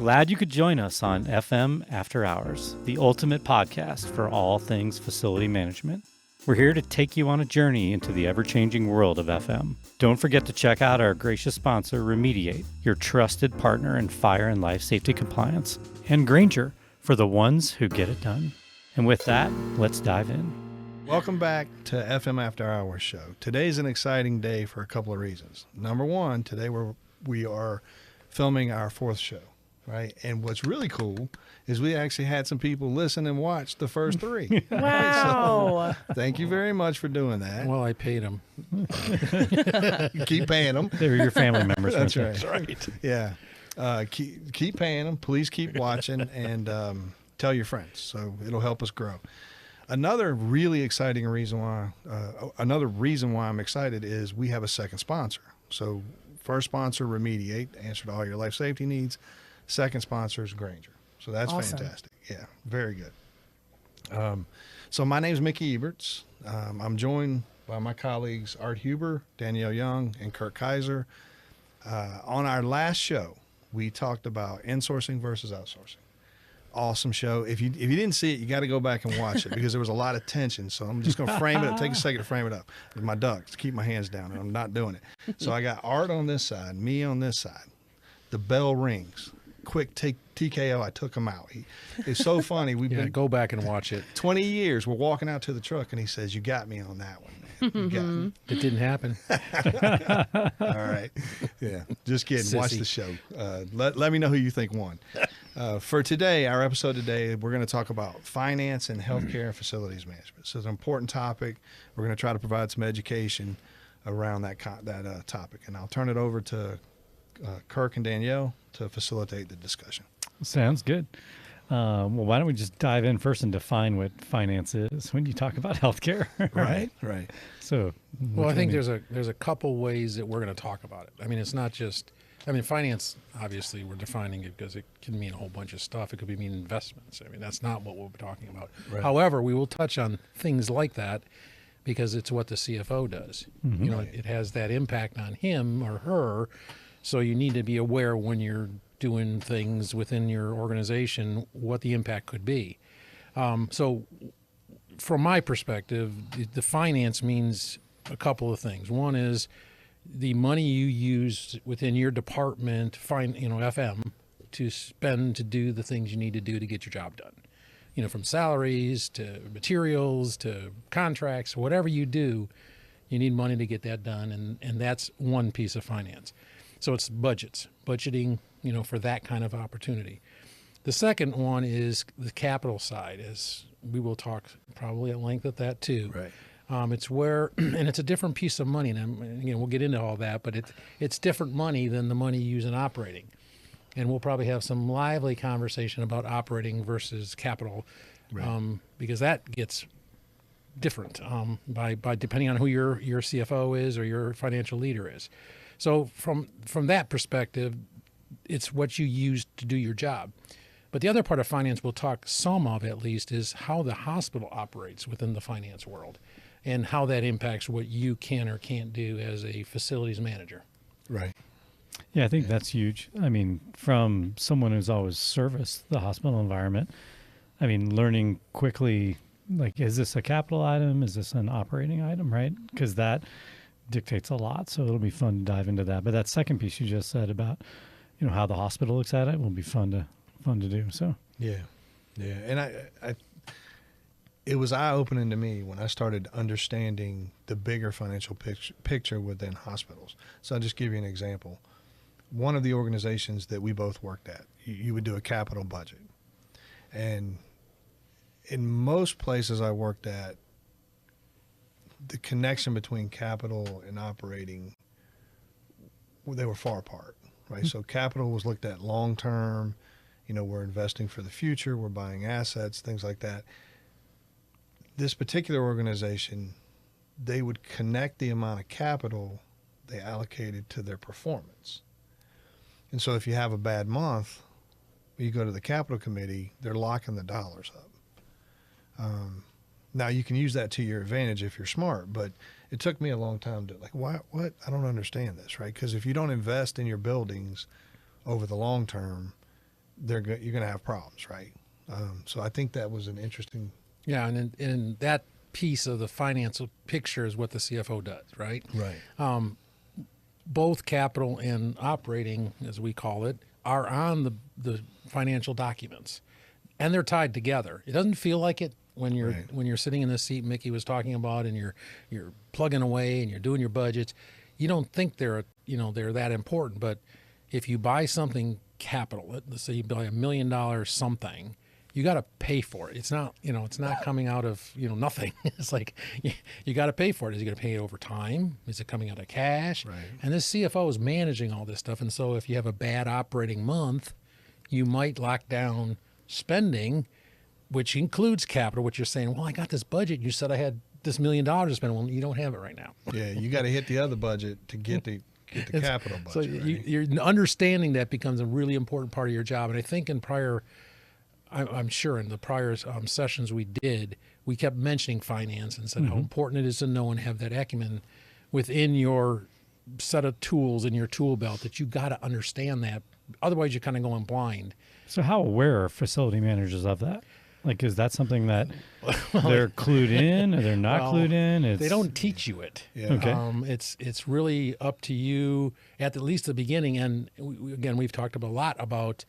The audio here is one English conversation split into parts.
glad you could join us on FM After Hours, the ultimate podcast for all things facility management. We're here to take you on a journey into the ever-changing world of FM. Don't forget to check out our gracious sponsor, Remediate, your trusted partner in fire and life safety compliance, and Granger, for the ones who get it done. And with that, let's dive in. Welcome back to FM After Hours show. Today's an exciting day for a couple of reasons. Number one, today we are filming our fourth show, right? And what's really cool is we actually had some people listen and watch the first three. Wow. So, thank you very much for doing that. Well, I paid them. Keep paying them. They're your family members. That's right. That's right. Yeah. Keep paying them. Please keep watching and tell your friends. So it'll help us grow. Another really exciting reason why I'm excited is we have a second sponsor. So first sponsor, Remediate, answer to all your life safety needs. Second sponsor is Granger. So that's awesome. Fantastic. Yeah, very good. So my name is Mickey Eberts. I'm joined by my colleagues Art Huber, Danielle Young, and Kirk Kaiser. On our last show, we talked about insourcing versus outsourcing. Awesome show. If you didn't see it, you got to go back and watch it because there was a lot of tension. So I'm just going to frame it up. Take a second to frame it up. With my ducks, keep my hands down, and I'm not doing it. So I got Art on this side, me on this side. The bell rings. Quick TKO. I took him out. It's so funny. We've been go back and watch it. 20 years. We're walking out to the truck, and he says, "You got me on that one, man. You got me." It didn't happen. All right. Yeah. Just kidding. Sissy. Watch the show. Let me know who you think won. For today, our episode today, we're going to talk about finance and healthcare and facilities management. So it's an important topic. We're going to try to provide some education around that topic. And I'll turn it over to Kirk and Danielle to facilitate the discussion. Sounds good. Well, why don't we just dive in first and define what finance is when you talk about healthcare, right? Right. So, Well, I think there's a couple ways that we're going to talk about it. I mean, it's not just, finance, obviously, we're defining it because it can mean a whole bunch of stuff. It could mean investments. I mean, that's not what we'll be talking about. Right. However, we will touch on things like that because it's what the CFO does. Mm-hmm. You know, it has that impact on him or her. So you need to be aware when you're doing things within your organization, what the impact could be. So from my perspective, the finance means a couple of things. One is the money you use within your department, FM, to spend to do the things you need to do to get your job done. You know, from salaries to materials to contracts, whatever you do, you need money to get that done, and that's one piece of finance. So it's budgeting, for that kind of opportunity. The second one is the capital side, as we will talk probably at length at that too. Right. It's where, and it's a different piece of money, and we'll get into all that, but it's different money than the money you use in operating. And we'll probably have some lively conversation about operating versus capital, Right. Because that gets different by depending on who your CFO is or your financial leader is. So from that perspective, it's what you use to do your job. But the other part of finance we'll talk some of at least is how the hospital operates within the finance world and how that impacts what you can or can't do as a facilities manager. Right. yeah, I think that's huge. I mean, from someone who's always serviced the hospital environment, learning quickly, like, is this a capital item? Is this an operating item, right? Because that dictates a lot. So it'll be fun to dive into that. But that second piece you just said about, how the hospital looks at it will be fun to do. So Yeah. And I it was eye-opening to me when I started understanding the bigger financial picture within hospitals. So I'll just give you an example. One of the organizations that we both worked at, you would do a capital budget. And in most places I worked at, the connection between capital and operating, they were far apart, right? Mm-hmm. So capital was looked at long-term, we're investing for the future, we're buying assets, things like that. This particular organization, they would connect the amount of capital they allocated to their performance. And so if you have a bad month, you go to the capital committee, they're locking the dollars up. Now you can use that to your advantage if you're smart, but it took me a long time to what? I don't understand this, right? Because if you don't invest in your buildings over the long term, you're going to have problems, right? So I think that was an interesting. Yeah, and that piece of the financial picture is what the CFO does, right? Right. Both capital and operating, as we call it, are on the financial documents, and they're tied together. It doesn't feel like it when you're Right. when you're sitting in the seat Mickey was talking about, and you're plugging away and you're doing your budgets. You don't think they're that important, but if you buy something capital, let's say you buy $1 million something, you got to pay for it. It's not coming out of nothing. It's like you got to pay for it. Is you going to pay it over time? Is it coming out of cash? Right. And this CFO is managing all this stuff, and so if you have a bad operating month, you might lock down spending, which includes capital. Which you're saying, well, I got this budget. You said I had this $1 million to spend. Well, you don't have it right now. Yeah, you got to hit the other budget to get the capital budget. So right? you're understanding that becomes a really important part of your job. And I think I'm sure in the prior sessions we did, we kept mentioning finance and said how important it is to know and have that acumen within your set of tools in your tool belt, that you got to understand that. Otherwise, you're kind of going blind. So how aware are facility managers of that? Like, is that something that they're clued in or they're not clued in? They don't teach you it. Yeah. Okay. It's really up to you at least the beginning. And again, we've talked a lot about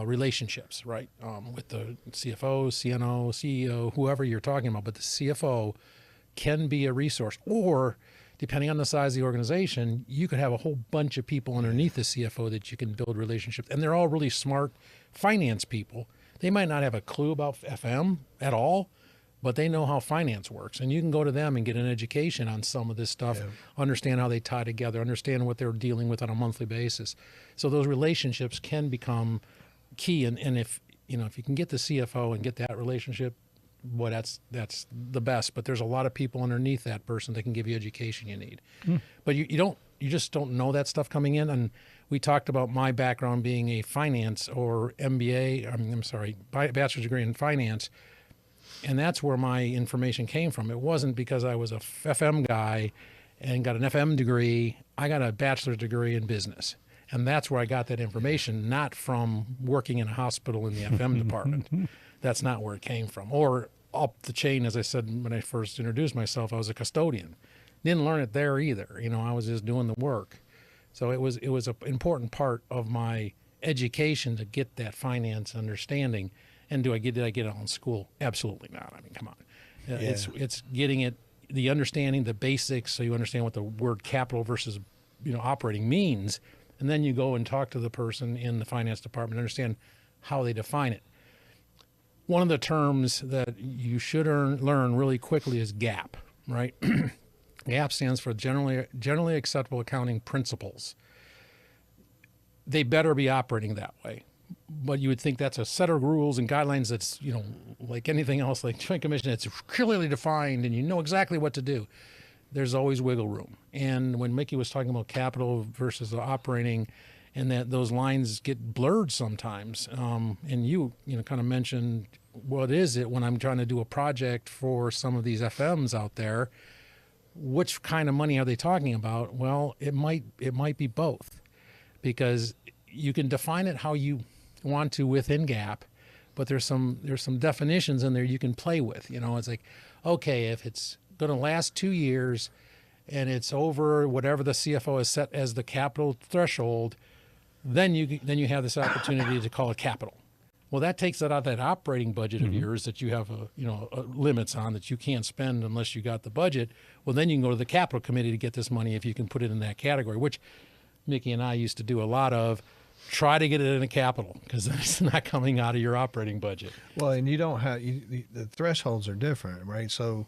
relationships, right? With the CFO, CNO, CEO, whoever you're talking about. But the CFO can be a resource, or depending on the size of the organization, you could have a whole bunch of people underneath the CFO that you can build relationships. And they're all really smart finance people. They might not have a clue about FM at all, but they know how finance works. And you can go to them and get an education on some of this stuff, understand how they tie together, understand what they're dealing with on a monthly basis. So those relationships can become key. And if you can get the CFO and get that relationship, boy, that's the best. But there's a lot of people underneath that person that can give you education you need. But you just don't know that stuff coming in. And we talked about my background being a finance or MBA, bachelor's degree in finance. And that's where my information came from. It wasn't because I was a FM guy and got an FM degree. I got a bachelor's degree in business. And that's where I got that information, not from working in a hospital in the FM department. That's not where it came from. Or up the chain, as I said when I first introduced myself, I was a custodian. Didn't learn it there either. I was just doing the work. So it was an important part of my education to get that finance understanding. And did I get it all in school? Absolutely not. I mean, come on. It's getting it, the understanding, the basics, so you understand what the word capital versus operating means. And then you go and talk to the person in the finance department, understand how they define it. One of the terms that you should learn really quickly is GAAP, right? GAAP stands for generally acceptable accounting principles. They better be operating that way. But you would think that's a set of rules and guidelines that's, like anything else, like Joint Commission, it's clearly defined and you know exactly what to do. There's always wiggle room. And when Mickey was talking about capital versus operating, and that those lines get blurred sometimes, and you kind of mentioned, what is it when I'm trying to do a project for some of these FMs out there? Which kind of money are they talking about? Well, it might be both, because you can define it how you want to within GAAP, but there's some definitions in there you can play with. It's like, okay, if it's going to last 2 years and it's over whatever the CFO has set as the capital threshold, then you have this opportunity to call it capital. Well, that takes it out of that operating budget of yours that you have limits on that you can't spend unless you got the budget. Well, then you can go to the capital committee to get this money if you can put it in that category, which Mickey and I used to do a lot of. Try to get it in a capital, because it's not coming out of your operating budget. Well, and you don't have the thresholds are different, right? So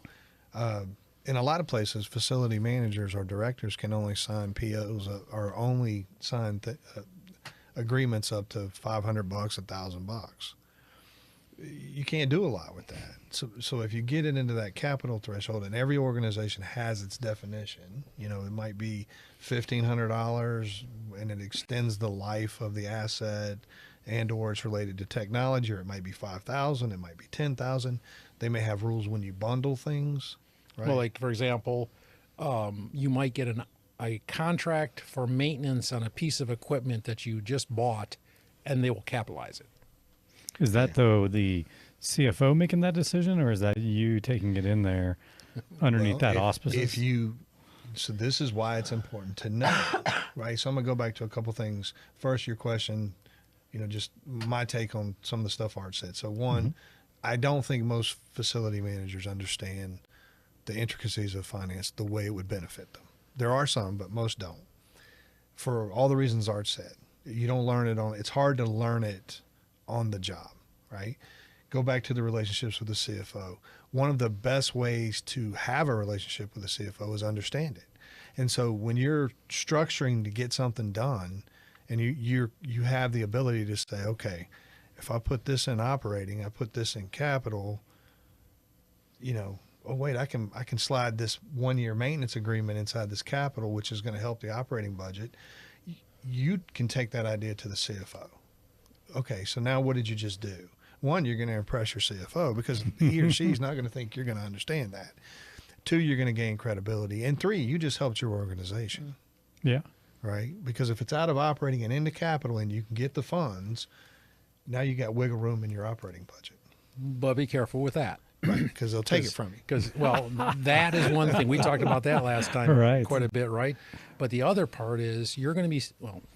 in a lot of places, facility managers or directors can only sign POs or only sign agreements up to $500, $1,000. You can't do a lot with that. So if you get it into that capital threshold, and every organization has its definition, it might be $1,500 and it extends the life of the asset, or it's related to technology, or it might be $5,000, it might be $10,000. They may have rules when you bundle things, right? Well, like for example, you might get a contract for maintenance on a piece of equipment that you just bought and they will capitalize it. Is that though the CFO making that decision, or is that you taking it in there underneath that auspices? So this is why it's important to know, right? So I'm gonna go back to a couple things. First, your question, just my take on some of the stuff Art said. So one, I don't think most facility managers understand the intricacies of finance the way it would benefit them. There are some, but most don't. For all the reasons Art said, you don't learn it it's hard to learn it on the job, right? Go back to the relationships with the CFO. One of the best ways to have a relationship with the CFO is understand it. And so when you're structuring to get something done, and you have the ability to say, okay, if I put this in operating, I put this in capital, oh wait, I can slide this 1-year maintenance agreement inside this capital, which is going to help the operating budget. You can take that idea to the CFO. Okay, so now what did you just do? One, you're going to impress your CFO because he or she's not going to think you're going to understand that. 2, you're going to gain credibility. And 3, you just helped your organization. Yeah. Right? Because if it's out of operating and into capital and you can get the funds, now you got wiggle room in your operating budget. But be careful with that. Right, because they'll take it from you. Because, that is one thing. We talked about that last time quite a bit, right? But the other part is you're going to be,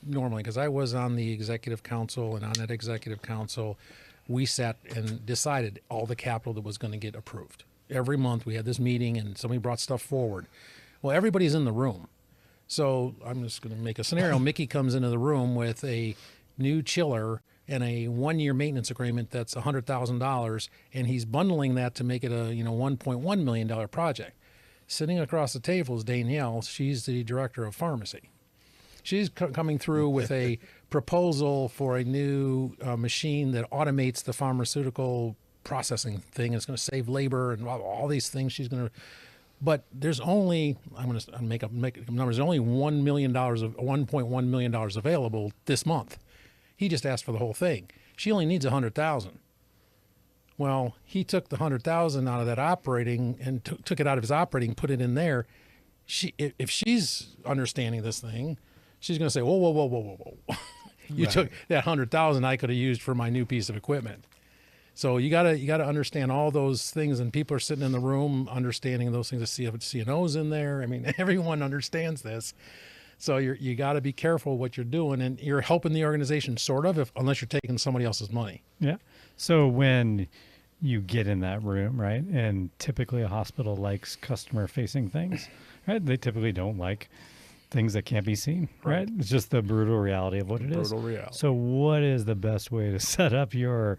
normally, because I was on the executive council, and on that executive council, we sat and decided all the capital that was going to get approved. Every month we had this meeting and somebody brought stuff forward. Well, everybody's in the room. So I'm just going to make a scenario. Mickey comes into the room with a new chiller and a 1-year maintenance agreement that's $100,000, and he's bundling that to make it a $1.1 million project. Sitting across the table is Danielle. She's the director of pharmacy. She's coming through with a proposal for a new machine that automates the pharmaceutical processing thing. It's going to save labor and all these things. She's going to, but there's only, I'm going to make up numbers. There's only $1.1 million available this month. He just asked for the whole thing. She only needs $100,000. Well, he took the $100,000 out of that operating and took it out of his operating, put it in there. If she's understanding this thing, she's going to say, whoa. You took that $100,000 I could have used for my new piece of equipment. So you gotta understand all those things, and people are sitting in the room understanding those things. The CNO's in there. I mean, everyone understands this. So you got to be careful what you're doing, and you're helping the organization sort of, unless you're taking somebody else's money. Yeah. So when you get in that room, right, and typically a hospital likes customer-facing things, right? They typically don't like things that can't be seen, right? It's just the brutal reality of what it is. Brutal reality. So what is the best way to set up your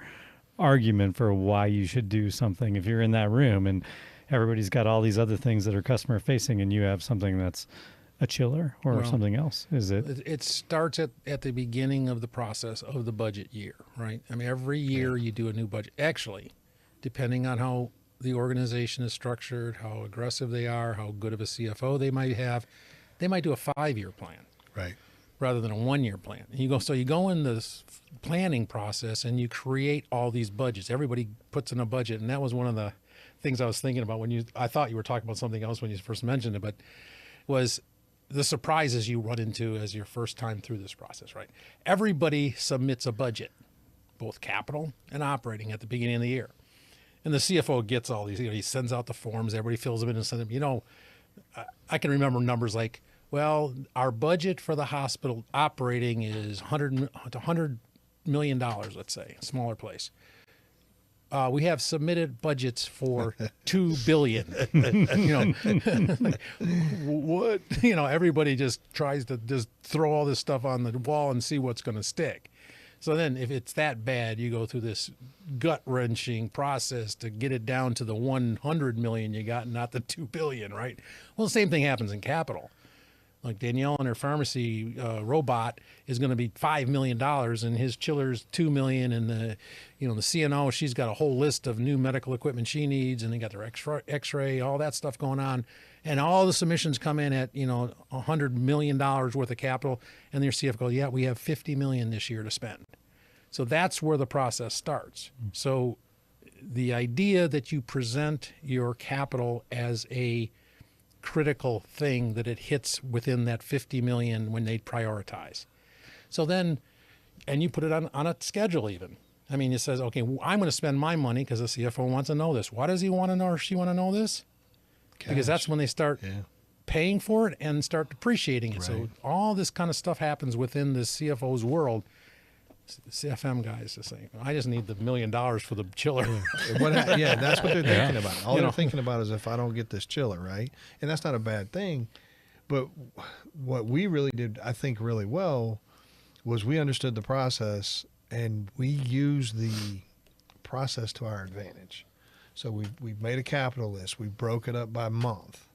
argument for why you should do something if you're in that room and everybody's got all these other things that are customer-facing and you have something that's a chiller or something else? Is it? It starts at the beginning of the process of the budget year, right? I mean, every year you do a new budget. Actually, depending on how the organization is structured, how aggressive they are, how good of a CFO they might have, they might do a 5-year plan, right, rather than a 1-year plan. And you go in this planning process and you create all these budgets. Everybody puts in a budget, and that was one of the things I was thinking about I thought you were talking about something else when you first mentioned it, but was the surprises you run into as your first time through this process, right? Everybody submits a budget, both capital and operating, at the beginning of the year. And the CFO gets all these, he sends out the forms, everybody fills them in and sends them. I can remember numbers like, well, our budget for the hospital operating is $100 million, let's say, smaller place. We have submitted budgets for $2 billion. What? Everybody just tries to just throw all this stuff on the wall and see what's going to stick. So then if it's that bad, you go through this gut-wrenching process to get it down to the $100 million you got, not the $2 billion, right? Well, the same thing happens in capital. Like Danielle and her pharmacy robot is going to be $5 million, and his chiller's $2 million, and the CNO, she's got a whole list of new medical equipment she needs, and they got their X-ray, all that stuff going on, and all the submissions come in at $100 million worth of capital, and their CFO goes, yeah, we have $50 million this year to spend. So that's where the process starts. So the idea that you present your capital as a critical thing, that it hits within that $50 million when they prioritize. So then and you put it on a schedule even. I mean, it says, okay, I'm going to spend my money because the CFO wants to know this. Why does he want to know or she want to know this? Because that's when they start paying for it and start depreciating it. Right. So all this kind of stuff happens within the CFO's world. CFM guys are saying, I just need the $1 million for the chiller. That's what they're thinking about. All they're thinking about is if I don't get this chiller, right? And that's not a bad thing. But what we really did, I think, really well was we understood the process and we used the process to our advantage. So we made a capital list. We broke it up by month.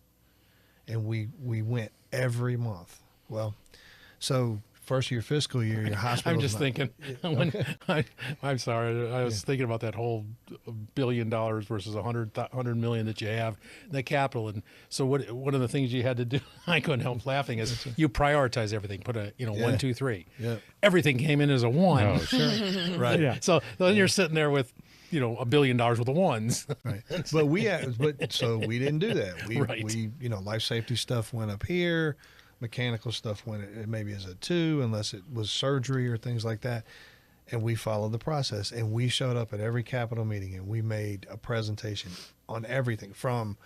And we went every month. Well, so first of your fiscal year, your hospital. I'm just thinking. I'm sorry. I was thinking about that whole $1 billion versus $100 million that you have, the capital. And so one of the things you had to do, I couldn't help laughing, is you prioritize everything. Put a 1, 2, 3. Yeah. Everything came in as a 1. Oh, sure. Right. Yeah. So then you're sitting there with $1 billion worth of ones. Right. But so we didn't do that. We life safety stuff went up here. Mechanical stuff went maybe as a 2, unless it was surgery or things like that. And we followed the process, and we showed up at every capital meeting, and we made a presentation on everything from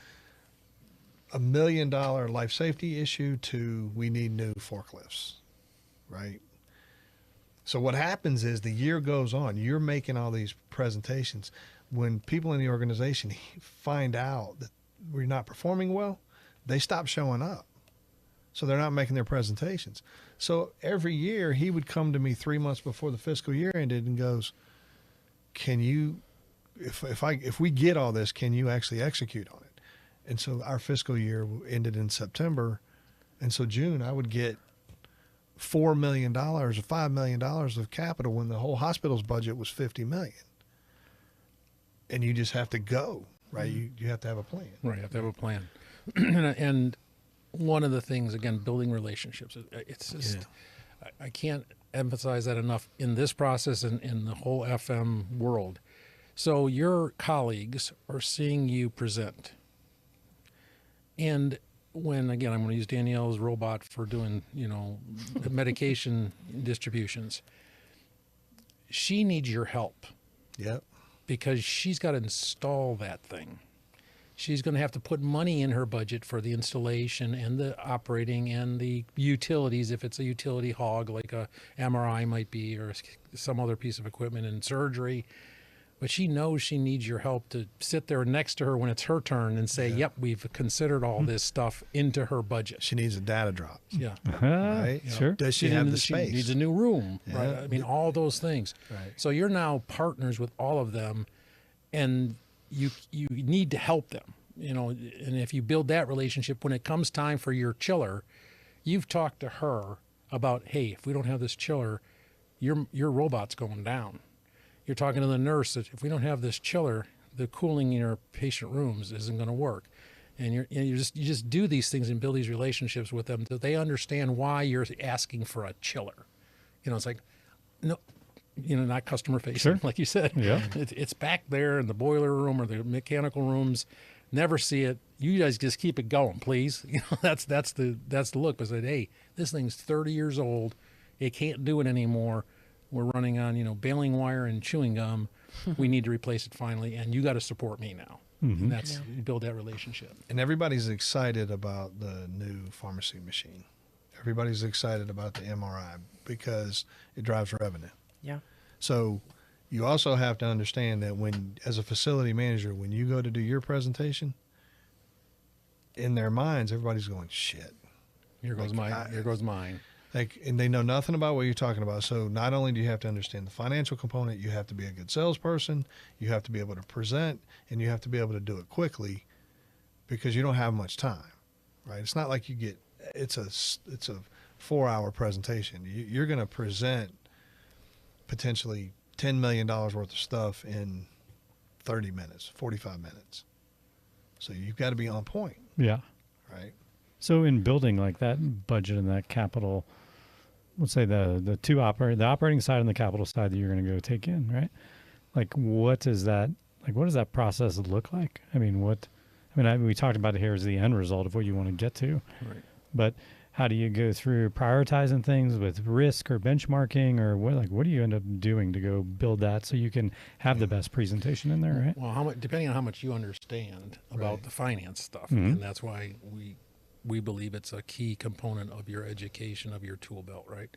$1 million life safety issue to we need new forklifts, right? So what happens is the year goes on, you're making all these presentations. When people in the organization find out that we're not performing well, they stop showing up. So they're not making their presentations. So every year he would come to me 3 months before the fiscal year ended and goes, can you, if we get all this, can you actually execute on it? And so our fiscal year ended in September. And so June, I would get $4 million or $5 million of capital when the whole hospital's budget was $50 million. And you just have to go, right? You have to have a plan. Right, you have to have a plan. And one of the things, again, building relationships. It's just, I can't emphasize that enough in this process and in the whole FM world. So your colleagues are seeing you present. And when, again, I'm going to use Danielle's robot for doing, medication distributions. She needs your help. Yep. Because she's got to install that thing. She's going to have to put money in her budget for the installation and the operating and the utilities, if it's a utility hog like a MRI might be, or some other piece of equipment in surgery. But she knows she needs your help to sit there next to her when it's her turn and say, yep, we've considered all this stuff into her budget. She needs a data drop. Yeah. Right? Sure. Does she have the space? She needs a new room. Yeah. Right? I mean, all those things. Right. So you're now partners with all of them, and you need to help them, and if you build that relationship, when it comes time for your chiller, you've talked to her about, hey, if we don't have this chiller, your robot's going down. You're talking to the nurse that if we don't have this chiller, the cooling in our patient rooms isn't going to work. And you just do these things and build these relationships with them that they understand why you're asking for a chiller. It's like, no, not customer facing, like you said. Yeah. It's back there in the boiler room or the mechanical rooms. Never see it. You guys just keep it going, please. That's the look. But said, hey, this thing's 30 years old. It can't do it anymore. We're running on baling wire and chewing gum. We need to replace it finally, and you got to support me now. And that's you build that relationship. And everybody's excited about the new pharmacy machine. Everybody's excited about the MRI because it drives revenue. Yeah. So you also have to understand that as a facility manager, when you go to do your presentation, in their minds, everybody's going, shit. Here goes mine. And they know nothing about what you're talking about. So not only do you have to understand the financial component, you have to be a good salesperson, you have to be able to present, and you have to be able to do it quickly because you don't have much time, right? It's not like it's a 4-hour presentation. You're going to present potentially $10 million worth of stuff in 30 minutes, 45 minutes. So you've got to be on point. Yeah. Right. So in building like that budget and that capital, let's say the operating side and the capital side that you're going to go take in, right? Like what does that process look like? I mean, we talked about it here as the end result of what you want to get to. Right. But how do you go through prioritizing things with risk or benchmarking, or what do you end up doing to go build that so you can have the best presentation in there, right? Well, how much, depending on how much you understand about Right. the finance stuff, Mhm. and that's why we believe it's a key component of your education, of your tool belt, right?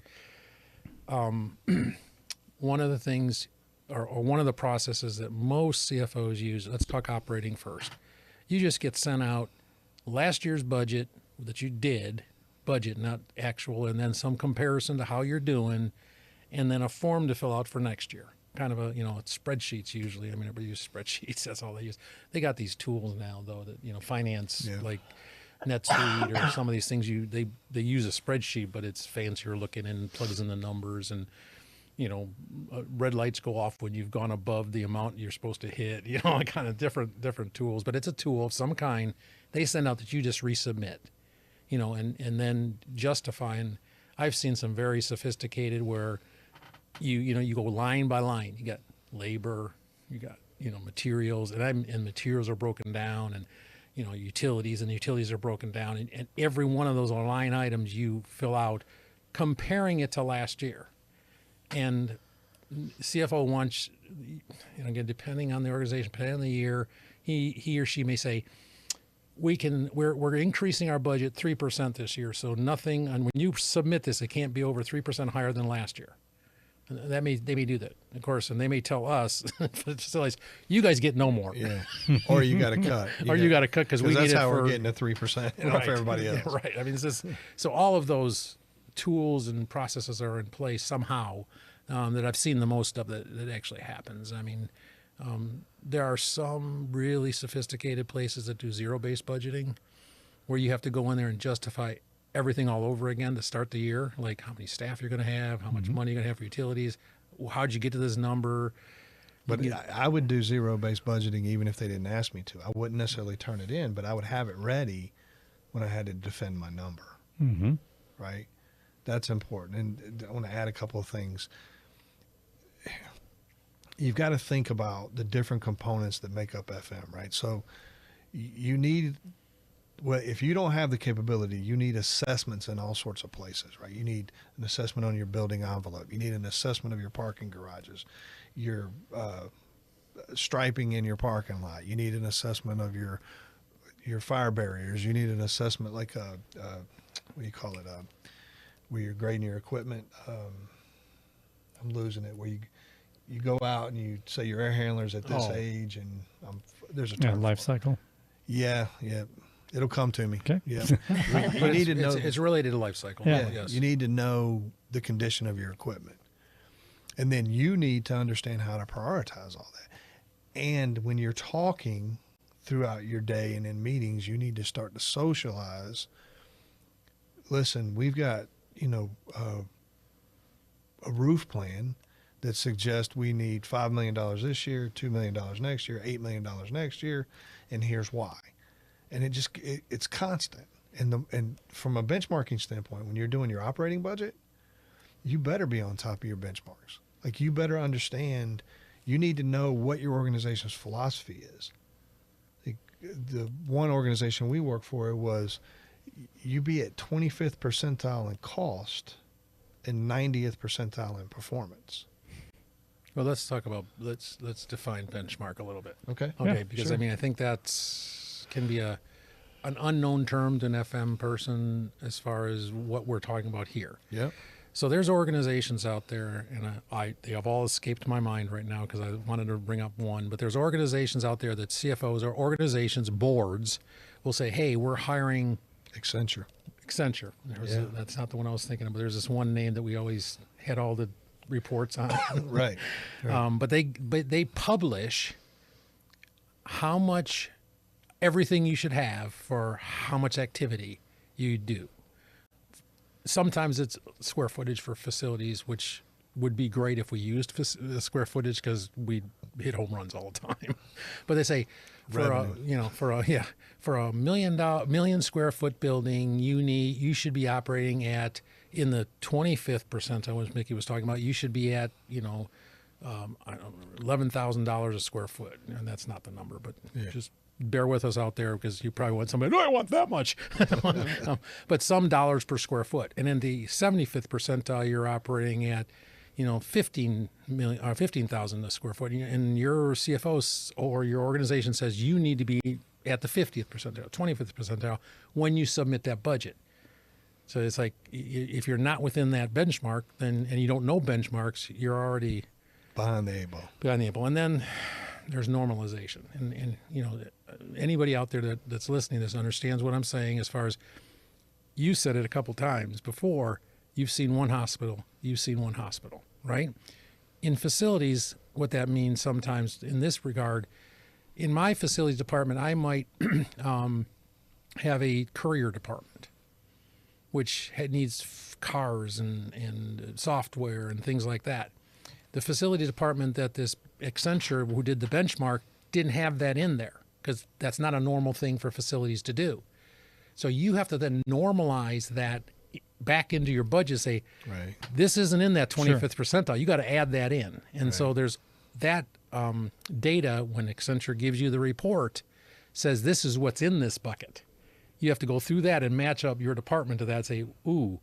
One of the things, or one of the processes that most CFOs use, let's talk operating first. You just get sent out last year's budget that you did, budget, not actual, and then some comparison to how you're doing, and then a form to fill out for next year. Kind of a, it's spreadsheets usually. I mean, everybody uses spreadsheets. That's all they use. They got these tools now, though, that, finance, Yeah. like NetSuite or some of these things, they use a spreadsheet, but it's fancier looking and plugs in the numbers, and red lights go off when you've gone above the amount you're supposed to hit, kind of different tools, but it's a tool of some kind they send out that you just resubmit, and then justifying. I've seen some very sophisticated where you go line by line. You got labor, you got, materials, and materials are broken down, and, utilities, and the utilities are broken down, and every one of those line items you fill out, comparing it to last year. And CFO wants, again, depending on the organization, depending on the year, he or she may say, we're increasing our budget 3% this year, so nothing, and when you submit this, it can't be over 3% higher than last year. And they may do that, of course, and they may tell us, facilities, you guys get no more. Yeah. Or you got to cut. You got to cut because we need that's it how for, we're getting the 3% off everybody else. Yeah, right. I mean, so all of those tools and processes are in place somehow that I've seen the most of that actually happens. I mean, there are some really sophisticated places that do zero-based budgeting where you have to go in there and justify everything all over again to start the year, like how many staff you're going to have, how much money you're going to have for utilities, how'd you get to this number. But I would do zero-based budgeting even if they didn't ask me to. I wouldn't necessarily turn it in, but I would have it ready when I had to defend my number, Mm-hmm. right? That's important. And I want to add a couple of things. You've got to think about the different components that make up FM, right? So you need, well, if you don't have the capability, you need assessments in all sorts of places, right? You need an assessment on your building envelope. You need an assessment of your parking garages, your striping in your parking lot. You need an assessment of your fire barriers. You need an assessment like what do you call it? Where you're grading your equipment. I'm losing it. Where you go out and you say your air handler's at this age, and there's a term life for it. cycle. Yeah. It'll come to me. Okay. Yeah. You need to know. It's related to life cycle. Yeah. Yes. You need to know the condition of your equipment. And then you need to understand how to prioritize all that. And when you're talking throughout your day and in meetings, you need to start to socialize. Listen, we've got, a roof plan that suggests we need $5 million this year, $2 million next year, $8 million next year, and here's why. And it's constant. And from a benchmarking standpoint, when you're doing your operating budget, you better be on top of your benchmarks. Like, you better understand, you need to know what your organization's philosophy is. Like, the one organization we work for, it was you be at 25th percentile in cost and 90th percentile in performance. Well, let's define benchmark a little bit. Okay. Yeah, Because sure. I mean, I think can be an unknown term to an FM person as far as what we're talking about here. Yep. So there's organizations out there, and they have all escaped my mind right now because I wanted to bring up one, but there's organizations out there that CFOs or organizations, boards, will say, hey, we're hiring Accenture. That's not the one I was thinking of, but there's this one name that we always had all the reports on. Right. But they publish how much everything you should have for how much activity you do. Sometimes it's square footage for facilities, which would be great if we used the square footage because we hit home runs all the time. But they say for a million square foot building, you should be operating at, in the 25th percentile, which Mickey was talking about, you should be at $11,000 a square foot, and that's not the number, but just bear with us out there because you probably want somebody, no, I want that much. But some dollars per square foot. And in the 75th percentile, you're operating at, 15,000 a square foot. And your CFO or your organization says you need to be at the 50th percentile, 25th percentile when you submit that budget. So it's like if you're not within that benchmark, and you don't know benchmarks, you're already behind the eight ball. And then there's normalization. And anybody out there that's listening to this understands what I'm saying as far as you said it a couple times before, you've seen one hospital, right? In facilities, what that means sometimes in this regard, in my facilities department, I might have a courier department, which needs cars and software and things like that. The facility department that this Accenture, who did the benchmark, didn't have that in there because that's not a normal thing for facilities to do. So you have to then normalize that back into your budget, say, right, this isn't in that 25th percentile. You got to add that in. And so there's that data when Accenture gives you the report says this is what's in this bucket. You have to go through that and match up your department to that and say, ooh,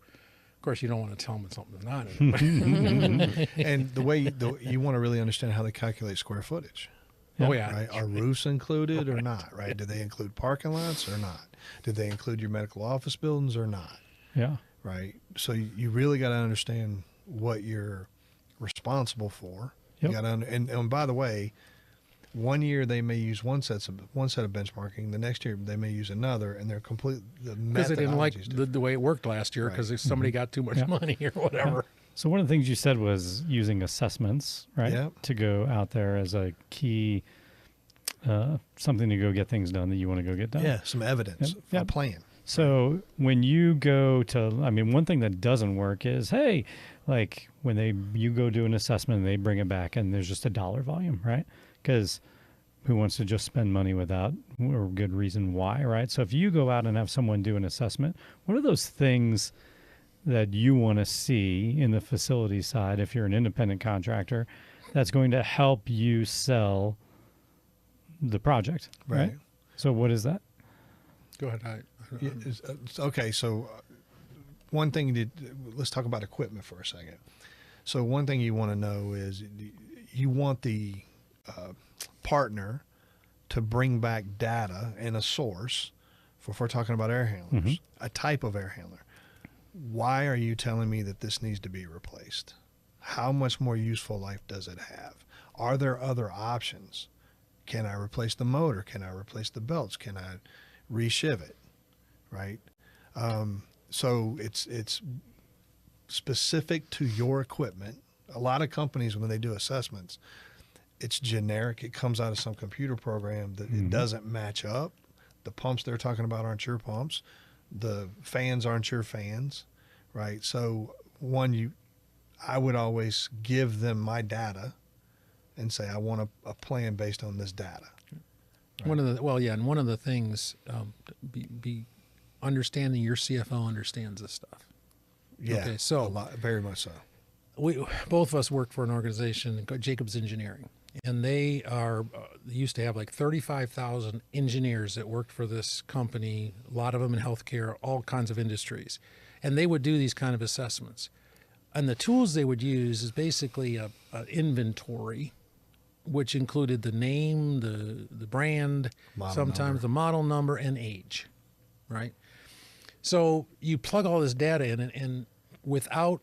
of course you don't want to tell them something's not in it. And the way you want to really understand how they calculate square footage. Oh, yeah. Right? Are roofs included or not, right? Do they include parking lots or not? Do they include your medical office buildings or not? Yeah. Right? So you really got to understand what you're responsible for. Yep. You got to, and by the way, one year they may use one set of benchmarking. The next year they may use another, and they're completely because they didn't like the way it worked last year because somebody got too much money or whatever. Yeah. So one of the things you said was using assessments, right? Yep. To go out there as a key, something to go get things done that you want to go get done. Yeah, some evidence, Yep. a plan. So when you go to, one thing that doesn't work is, hey, like when you go do an assessment and they bring it back and there's just a dollar volume, right? Because who wants to just spend money without a good reason why, right? So if you go out and have someone do an assessment, what are those things that you want to see in the facility side if you're an independent contractor that's going to help you sell the project, right? So what is that? Go ahead. Okay, so one thing, let's talk about equipment for a second. So one thing you want to know is you want the partner to bring back data and a source if we're talking about air handlers, a type of air handler. Why are you telling me that this needs to be replaced? How much more useful life does it have? Are there other options? Can I replace the motor? Can I replace the belts? Can I reshiv it? Right? So it's specific to your equipment. A lot of companies, when they do assessments, it's generic. It comes out of some computer program that it doesn't match up. The pumps they're talking about aren't your pumps. The fans aren't your fans, right? So I would always give them my data and say, I want a plan based on this data. Right? And one of the things, be understanding your CFO understands this stuff. Yeah, okay, so very much so. Both of us work for an organization, Jacobs Engineering, and they used to have like 35,000 engineers that worked for this company, a lot of them in healthcare, all kinds of industries. And they would do these kind of assessments. And the tools they would use is basically an inventory, which included the name, the brand, sometimes the model number, and age, right? So you plug all this data in, and without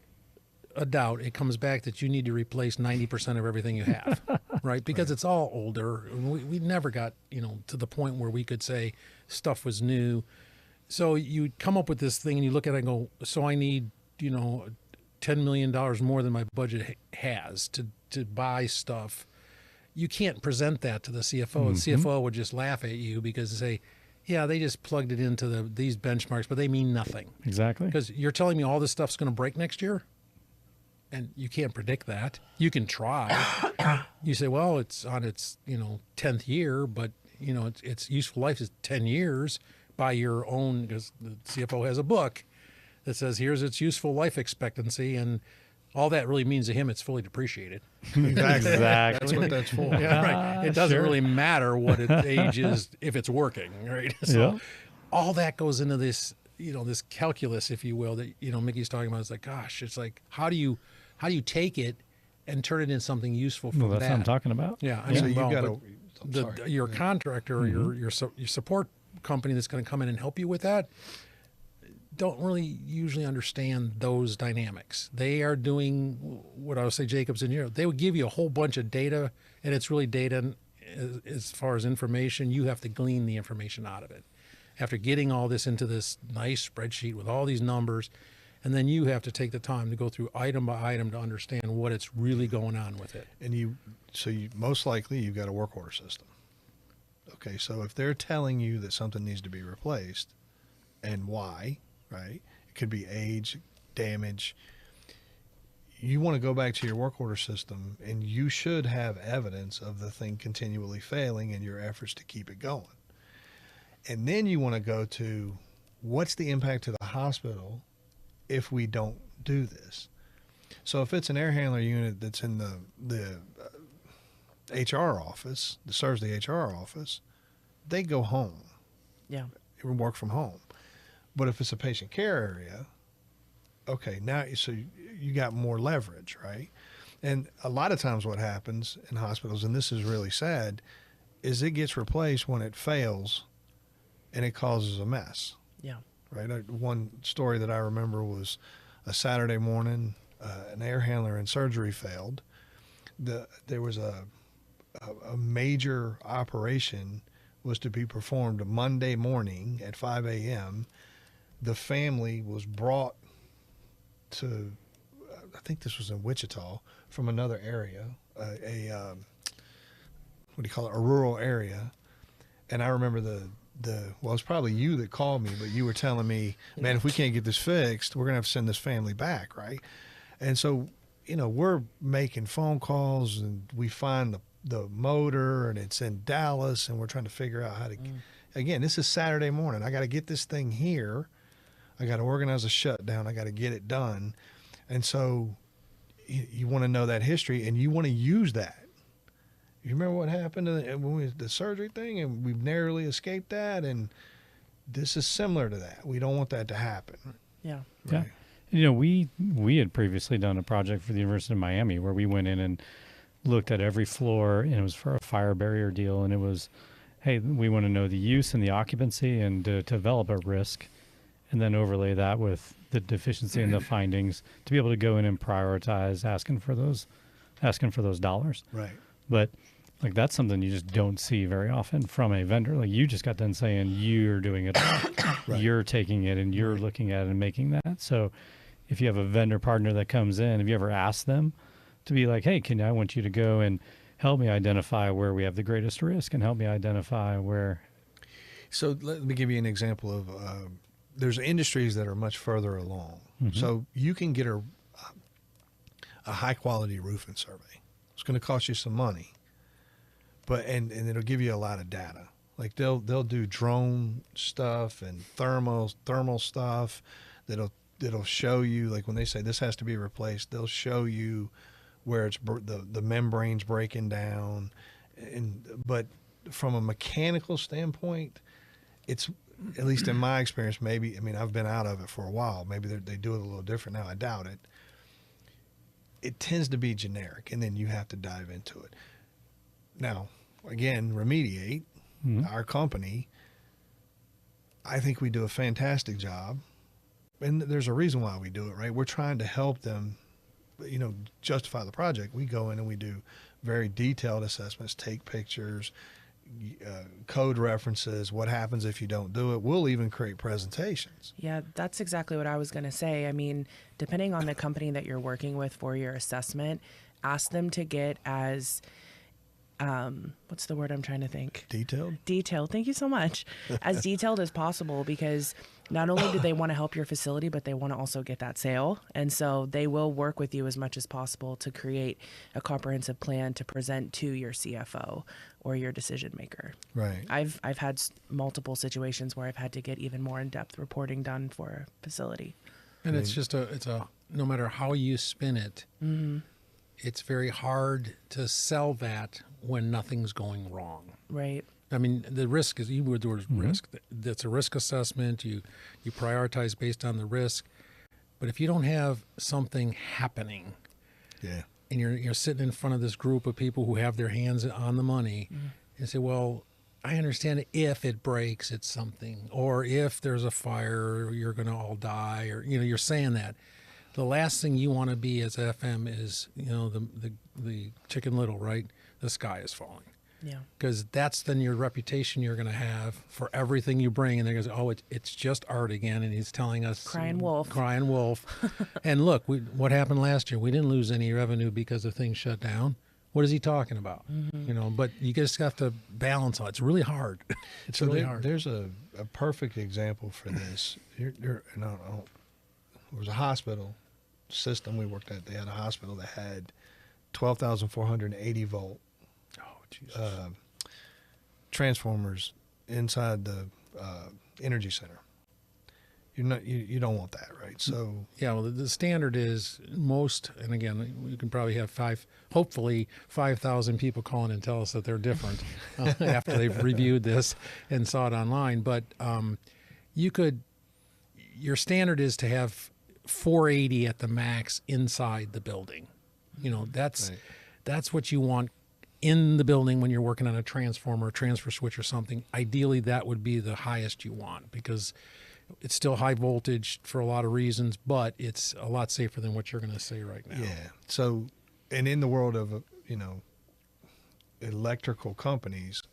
a doubt, it comes back that you need to replace 90% of everything you have, right? Because it's all older. We never got, to the point where we could say stuff was new. So you come up with this thing and you look at it and go, so I need, $10 million more than my budget has to buy stuff. You can't present that to the CFO. The CFO would just laugh at you because they say, yeah, they just plugged it into these benchmarks, but they mean nothing. Exactly. Because you're telling me all this stuff's going to break next year? And you can't predict that. You can try. You say, well, it's on its 10th year, but its useful life is 10 years by your own, because the CFO has a book that says here's its useful life expectancy, and all that really means to him, it's fully depreciated. Exactly. That's what that's for. Yeah, right. It doesn't really matter what its age is if it's working, right? So all that goes into this, this calculus, if you will, that Mickey's talking about. It's like, gosh, it's like how do you take it and turn it into something useful for that's what I'm talking about. Yeah, I mean, So you've got your contractor or your support company that's going to come in and help you with that don't really usually understand those dynamics. They are doing what I would say Jacobs and they would give you a whole bunch of data, and it's really data as far as information. You have to glean the information out of it. After getting all this into this nice spreadsheet with all these numbers, and then you have to take the time to go through item by item to understand what it's really going on with it. And you most likely you've got a work order system. Okay, so if they're telling you that something needs to be replaced and why, right? It could be age, damage. You want to go back to your work order system, and you should have evidence of the thing continually failing in your efforts to keep it going. And then you want to go to what's the impact to the hospital if we don't do this. So if it's an air handler unit that's in the HR office, that serves the HR office, they go home. Yeah. Work from home. But if it's a patient care area, okay, now so you got more leverage, right? And a lot of times what happens in hospitals, and this is really sad, is it gets replaced when it fails and it causes a mess. Yeah. Right. One story that I remember was a Saturday morning, an air handler in surgery failed. There was a major operation was to be performed Monday morning at 5 a.m. The family was brought to, I think this was in Wichita, from another area, what do you call it, a rural area. And I remember well, it's probably you that called me, but you were telling me, man, if we can't get this fixed, we're going to have to send this family back, right? And so, we're making phone calls, and we find the motor, and it's in Dallas, and we're trying to figure out how to, again, this is Saturday morning. I got to get this thing here. I got to organize a shutdown. I got to get it done. And so you want to know that history, and you want to use that. You remember what happened when the surgery thing, and we've narrowly escaped that, and this is similar to that. We don't want that to happen. Yeah. Right. Yeah. We had previously done a project for the University of Miami where we went in and looked at every floor, and it was for a fire barrier deal, and it was, hey, we want to know the use and the occupancy and to develop a risk, and then overlay that with the deficiency and the findings to be able to go in and prioritize asking for those dollars. Right. But like that's something you just don't see very often from a vendor. Like you just got done saying you're doing it all. Right. You're taking it and you're looking at it and making that. So if you have a vendor partner that comes in, have you ever asked them to be like, hey, I want you to go and help me identify where we have the greatest risk and help me identify where. So let me give you an example of, there's industries that are much further along. Mm-hmm. So you can get a high quality roofing survey. It's going to cost you some money, but and it'll give you a lot of data. Like they'll do drone stuff and thermal stuff that'll show you, like when they say this has to be replaced, they'll show you where it's the membrane's breaking down. But from a mechanical standpoint, it's, at least in my experience, maybe, I mean, I've been out of it for a while. Maybe they do it a little different now. I doubt it. It tends to be generic, and then you have to dive into it. Now, again, Remediate, our company, I think we do a fantastic job, and there's a reason why we do it, right? We're trying to help them, justify the project. We go in and we do very detailed assessments, take pictures, code references, what happens if you don't do it. We'll even create presentations. Yeah, that's exactly what I was going to say. I mean, depending on the company that you're working with for your assessment, ask them to get as, what's the word I'm trying to think? Detailed. Thank you so much. As detailed as possible, because not only do they want to help your facility, but they want to also get that sale. And so they will work with you as much as possible to create a comprehensive plan to present to your CFO or your decision maker. Right. I've had multiple situations where I've had to get even more in-depth reporting done for a facility. And it's just it's a no matter how you spin it, it's very hard to sell that when nothing's going wrong. Right. I mean, the risk is, you would the word risk. That's a risk assessment. You prioritize based on the risk. But if you don't have something happening, and you're sitting in front of this group of people who have their hands on the money, and say, well, I understand it if it breaks, it's something, or if there's a fire, you're going to all die, or you're saying that. The last thing you want to be as FM is the Chicken Little, right? The sky is falling. Yeah. Because that's then your reputation you're going to have for everything you bring. And they're going to say, oh, it's just Art again. And he's telling us. Crying wolf. Crying wolf. And look, what happened last year? We didn't lose any revenue because of things shut down. What is he talking about? But you just have to balance all. It's really hard. It's really hard. There's a perfect example for this. There was a hospital system we worked at. They had a hospital that had 12,480 volt transformers inside the energy center. You don't want that, right? So yeah, well, the standard is most, and again, you can probably have hopefully 5,000 people calling and tell us that they're different after they've reviewed this and saw it online. But your standard is to have 480 at the max inside the building. That's what you want in the building when you're working on a transformer, transfer switch or something. Ideally, that would be the highest you want, because it's still high voltage for a lot of reasons, but it's a lot safer than what you're going to say right now. Yeah. So, and in the world of, electrical companies,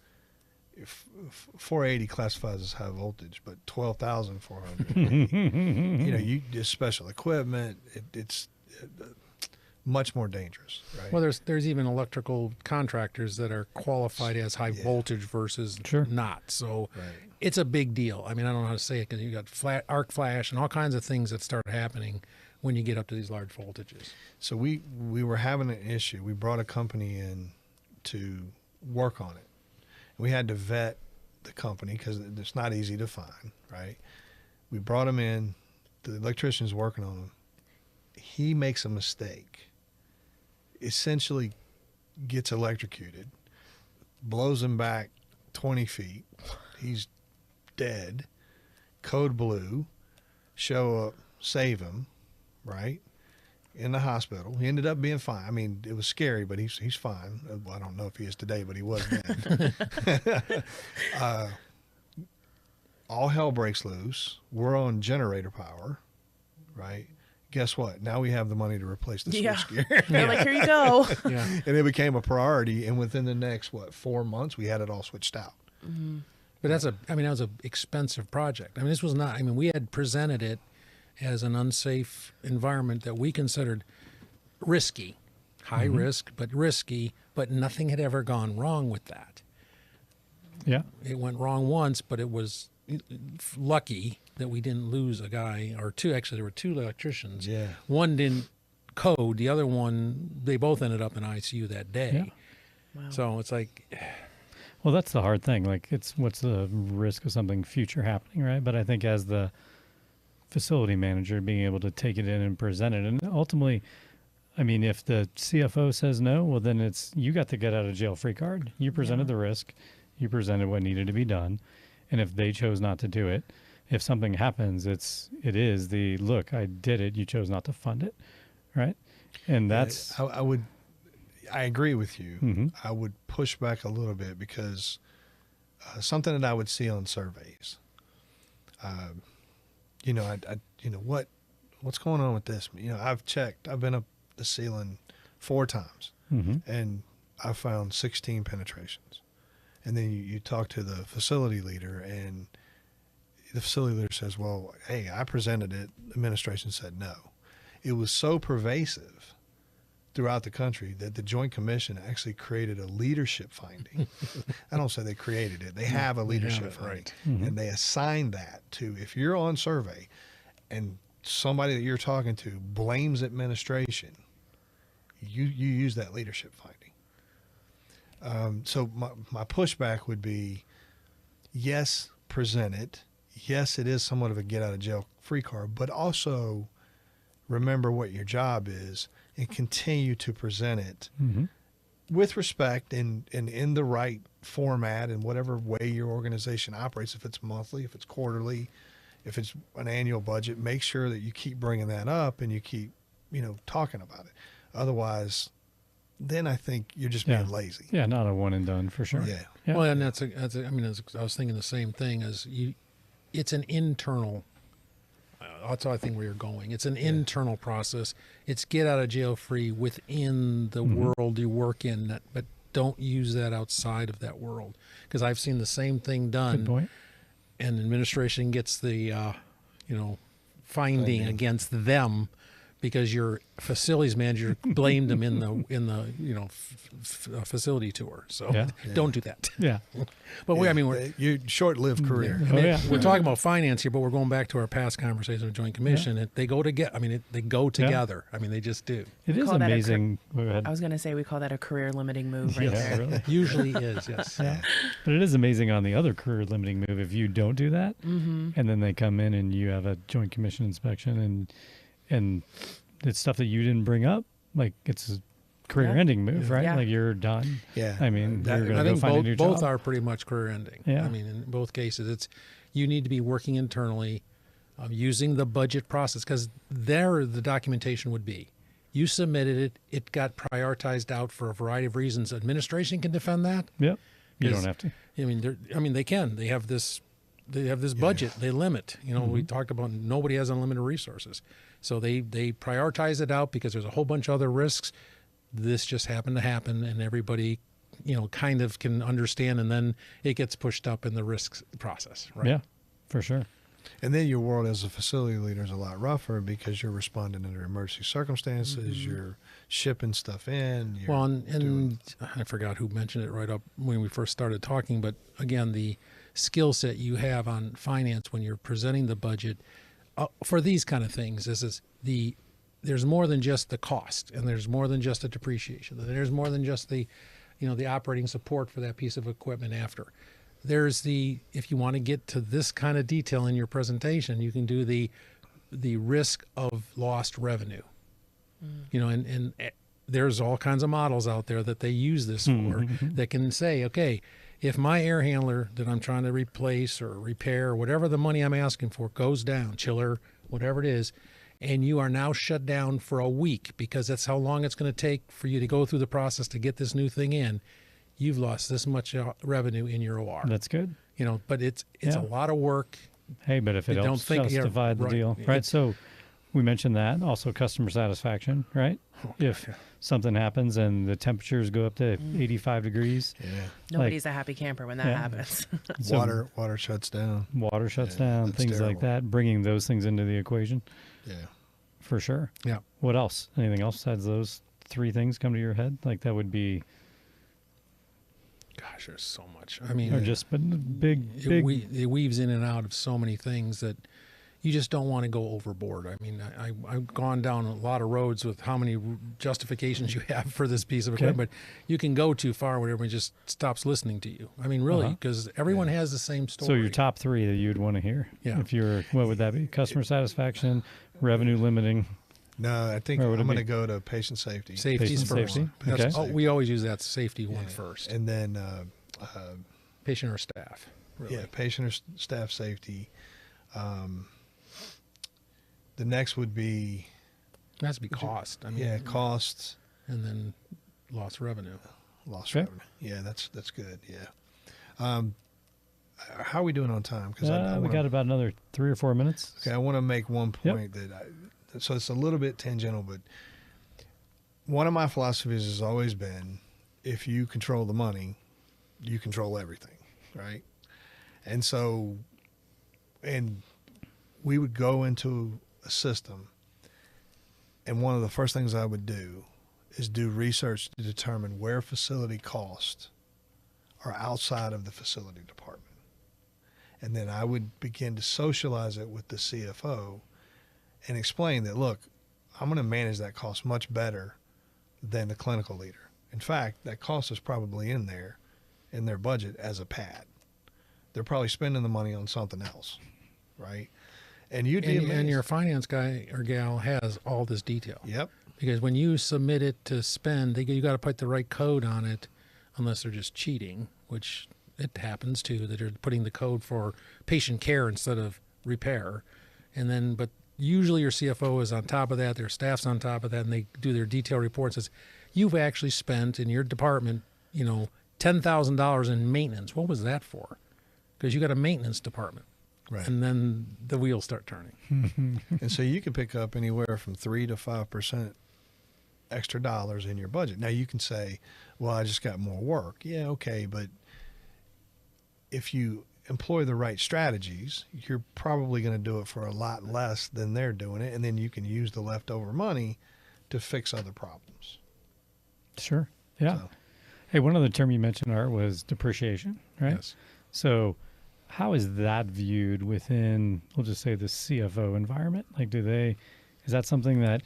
480 classifies as high voltage, but 12,400, you just special equipment, it's much more dangerous, right? Well, there's even electrical contractors that are qualified as high voltage versus not. So it's a big deal. I mean, I don't know how to say it, because you got arc flash and all kinds of things that start happening when you get up to these large voltages. So we were having an issue. We brought a company in to work on it. We had to vet the company because it's not easy to find, right? We brought him in. The electrician's working on him. He makes a mistake, essentially gets electrocuted, blows him back 20 feet. He's dead. Code blue. Show up, save him, right? In the hospital. He ended up being fine. I mean, it was scary, but he's fine. Well, I don't know if he is today, but he was then. All hell breaks loose. We're on generator power, right? Guess what? Now we have the money to replace the switchgear. They're like, here you go. And it became a priority. And within the next, 4 months, we had it all switched out. But that was an expensive project. I mean, this was not, we had presented it as an unsafe environment that we considered risky, high risk, but risky, but nothing had ever gone wrong with that. Yeah. It went wrong once, but it was lucky that we didn't lose a guy or two. Actually, there were two electricians. Yeah. One didn't code. The other one, they both ended up in ICU that day. Yeah. Wow. So it's like... Well, that's the hard thing. Like, what's the risk of something future happening, right? But I think as the facility manager, being able to take it in and present it, and ultimately, if the CFO says no, well, then you got the get out of jail free card. You presented the risk, you presented what needed to be done, and if they chose not to do it, if something happens, it is the look. I did it. You chose not to fund it, right? And that's I agree with you. I would push back a little bit because something that I would see on surveys. What's going on with this? I've checked. I've been up the ceiling 4 times, and I found 16 penetrations. And then you talk to the facility leader, and the facility leader says, well, hey, I presented it. The administration said no. It was so pervasive throughout the country that the Joint Commission actually created a leadership finding. I don't say they created it. They have a leadership finding. Right. And they assign that to, if you're on survey and somebody that you're talking to blames administration, you use that leadership finding. So my pushback would be, yes, present it. Yes, it is somewhat of a get out of jail free card, but also remember what your job is and continue to present it with respect and in the right format and whatever way your organization operates. If it's monthly, if it's quarterly, if it's an annual budget, make sure that you keep bringing that up and you keep, talking about it. Otherwise, then I think you're just being lazy. Yeah, not a one and done for sure. Yeah. Well, and I was thinking the same thing as it's an internal, that's how I think where you're going. It's an internal process. It's get out of jail free within the world you work in, but don't use that outside of that world. Because I've seen the same thing done. Good point. And administration gets the, finding against them because your facilities manager blamed them in the facility tour. So don't do that. Yeah. But we're your short-lived career. We're talking about finance here, but we're going back to our past conversation with Joint Commission. And they go together. They go together. They just do. It is amazing. Go ahead. I was going to say we call that a career-limiting move right there. Really. Usually is, yes. Yeah. But it is amazing on the other career-limiting move if you don't do that, and then they come in and you have a Joint Commission inspection and it's stuff that you didn't bring up. Like it's a career-ending move, right? Yeah. Like you're done. Yeah. You're going to go find a new both job. are pretty much career-ending. Yeah. In both cases, you need to be working internally, using the budget process, because there the documentation would be. You submitted it. It got prioritized out for a variety of reasons. Administration can defend that. Yep. You don't have to. They can. They have this budget. They limit. We talked about nobody has unlimited resources. So they prioritize it out because there's a whole bunch of other risks. This just happened to happen, and everybody, kind of can understand, and then it gets pushed up in the risks process, right? Yeah, for sure. And then your world as a facility leader is a lot rougher because you're responding under emergency circumstances. You're shipping stuff in. And I forgot who mentioned it right up when we first started talking, but again, the skill set you have on finance when you're presenting the budget for these kind of things there's more than just the cost, and there's more than just the depreciation. There's more than just the operating support for that piece of equipment after. There's if you want to get to this kind of detail in your presentation, you can do the risk of lost revenue. And there's all kinds of models out there that they use this for that can say, okay, if my air handler that I'm trying to replace or repair, or whatever the money I'm asking for goes down, chiller, whatever it is, and you are now shut down for a week because that's how long it's going to take for you to go through the process to get this new thing in, you've lost this much revenue in your OR. That's good. But it's a lot of work. Hey, but if it helps justify the deal, right? So we mentioned that. Also customer satisfaction, right? If something happens and the temperatures go up to 85 degrees. Yeah. Nobody's a happy camper when that happens. So water shuts down. Water shuts down, things terrible. like that. Bringing those things into the equation. Yeah. For sure. Yeah. What else? Anything else besides those three things come to your head? Like that would be... Gosh, there's so much. Or just big. It weaves in and out of so many things that you just don't want to go overboard. I've gone down a lot of roads with how many justifications you have for this piece of equipment. You can go too far where everyone just stops listening to you. Really, because everyone has the same story. So your top three that you'd want to hear. Yeah. If you're, what would that be? Customer satisfaction, revenue limiting. No, I think I'm going to go to patient safety. Safety's first. Safety. Okay. We always use that safety one first. And then patient or staff. Really. Yeah, patient or staff safety. The next would be... It has to be cost. Costs. And then lost revenue. Lost revenue. Yeah, that's good. Yeah. How are we doing on time? Because we got about another 3 or 4 minutes. Okay, I want to make one point so it's a little bit tangential, but one of my philosophies has always been, if you control the money, you control everything, right? And so, we would go into a system, and one of the first things I would do is do research to determine where facility costs are outside of the facility department. And then I would begin to socialize it with the CFO and explain that, look, I'm going to manage that cost much better than the clinical leader. In fact, that cost is probably in their budget as a pad. They're probably spending the money on something else, right? And you'd be amazed. And your finance guy or gal has all this detail. Yep. Because when you submit it to spend, you got to put the right code on it, unless they're just cheating, which it happens too, that they're putting the code for patient care instead of repair. And then, but usually your CFO is on top of that, their staff's on top of that, and they do their detail reports. Says, you've actually spent in your department, $10,000 in maintenance. What was that for? Because you got a maintenance department. Right. And then the wheels start turning. And so you can pick up anywhere from 3 to 5% extra dollars in your budget. Now you can say, well, I just got more work. Yeah, okay. But if you employ the right strategies, you're probably going to do it for a lot less than they're doing it. And then you can use the leftover money to fix other problems. Sure. Yeah. So, Hey, one other term you mentioned, Art, was depreciation, right? yes. So how is that viewed within, we'll just say, the CFO environment? Like, is that something that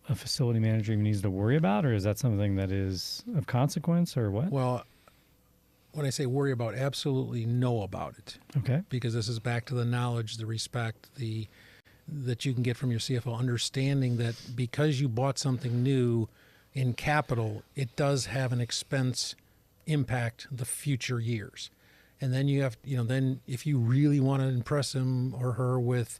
a facility manager even needs to worry about, or is that something that is of consequence, or what? Well, when I say worry about, absolutely know about it. Okay. Because this is back to the knowledge, the respect, that you can get from your CFO, understanding that because you bought something new in capital, it does have an expense impact the future years. And then you have, then if you really want to impress him or her with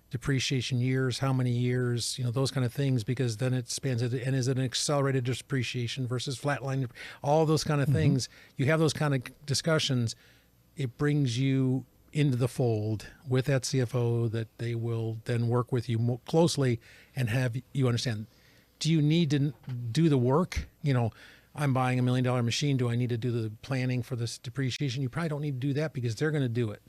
depreciation years, how many years, those kind of things, because then it spans it. And is it an accelerated depreciation versus flatline? All those kind of things. You have those kind of discussions. It brings you into the fold with that CFO that they will then work with you more closely and have you understand. Do you need to do the work? I'm buying $1 million machine. Do I need to do the planning for this depreciation? You probably don't need to do that because they're going to do it.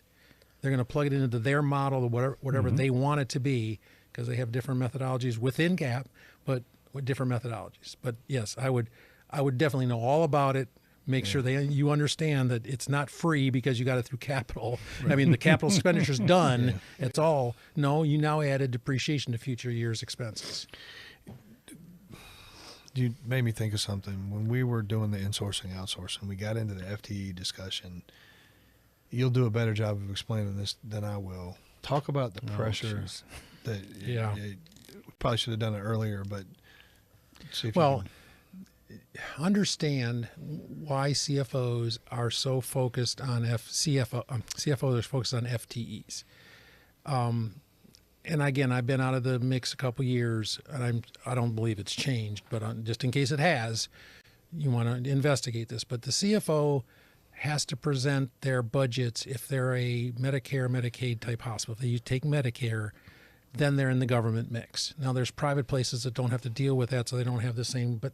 They're going to plug it into their model, or whatever they want it to be, because they have different methodologies within GAAP, but with different methodologies. But yes, I would definitely know all about it. Make sure you understand that it's not free because you got it through capital. Right. I mean, the capital expenditure's done. Yeah. It's all. No, you now added depreciation to future years' expenses. You made me think of something. When we were doing the insourcing, outsourcing, we got into the FTE discussion. You'll do a better job of explaining this than I will. Talk about the pressure that we probably should have done it earlier, but see if understand why CFOs are so focused on CFOs are focused on FTEs. And again, I've been out of the mix a couple years, and I don't believe it's changed, but just in case it has, you want to investigate this. But the CFO has to present their budgets if they're a Medicare, Medicaid type hospital. If you take Medicare, then they're in the government mix. Now, there's private places that don't have to deal with that, so they don't have the same. But